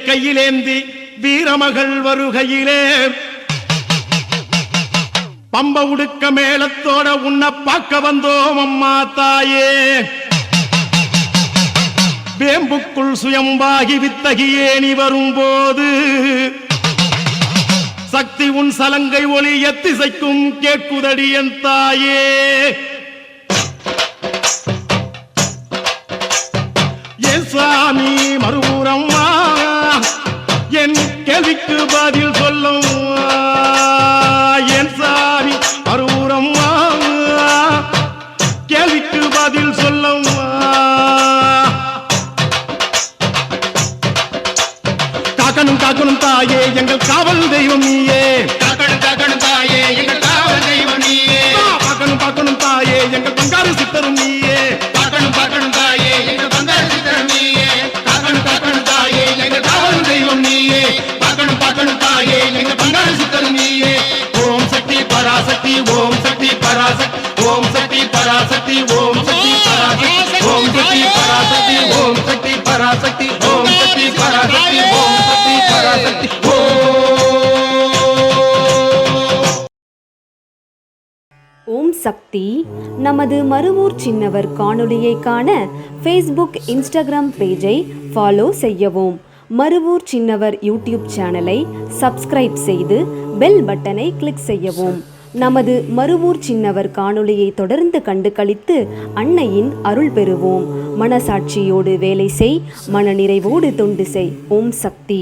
கையிலேந்தி வீரமகள் வருகையிலே பம்ப உடுக்க மேளத்தோட உன்னை பார்க்க வந்தோம் அம்மா தாயே. வேம்புக்குள் சுயம்பாகி வித்தகியே நீ வரும்போது சக்தி உன் சலங்கை ஒளி எத்திசைக்கும் கேட்குதடி என் தாயே. என் சாமி மறுபுறம்மா என் கேள்விக்கு பதில் சொல்லும். என் சாமி மறுபுறம்மா கேள்விக்கு பதில் சொல்லும். காக்கணும் காக்கணும் தாயே எங்கள் காவல் தெய்வம் நீயே. காக்கணும் காக்கணும் தாயே எங்கள் காவல் தெய்வம் நீயே. பார்க்கணும் பார்க்கணும் தாயே எங்கள் பங்காரு சித்தரும் நீயே. பார்க்கணும் பார்க்கணும் தாயே எங்கள் பங்காரு சித்தரும் நீயே. காக்கணும் காக்கணும் தாயே எங்கள் காவல் தெய்வம் நீயே. பார்க்கணும் பார்க்கணும் தாயே எங்கள் பங்காரு சித்தரும் நீயே. ஓம் சக்தி பராசக்தி ஓம் சக்தி பராசக்தி ஓம் சக்தி பராசக்தி ஓம் சக்தி பராசக்தி ஓம் சக்தி பராசக்தி ஓம் சக்தி பராசக்தி ஓம் சக்தி பராசக்தி ஓம் சக்தி பராசக்தி ஓம் சக்தி. நமது மருவூர் சின்னவர் காணொளியை காண ஃபேஸ்புக் இன்ஸ்டாகிராம் பேஜை ஃபாலோ செய்யவும். மருவூர் சின்னவர் யூடியூப் சேனலை சப்ஸ்கிரைப் செய்து பெல் பட்டனை கிளிக் செய்யவும். நமது மருவூர் சின்னவர் காணொளியை தொடர்ந்து கண்டு களித்து அன்னையின் அருள் பெறுவோம். மனசாட்சியோடு வேலை செய், மனநிறைவோடு தொண்டு செய். ஓம் சக்தி.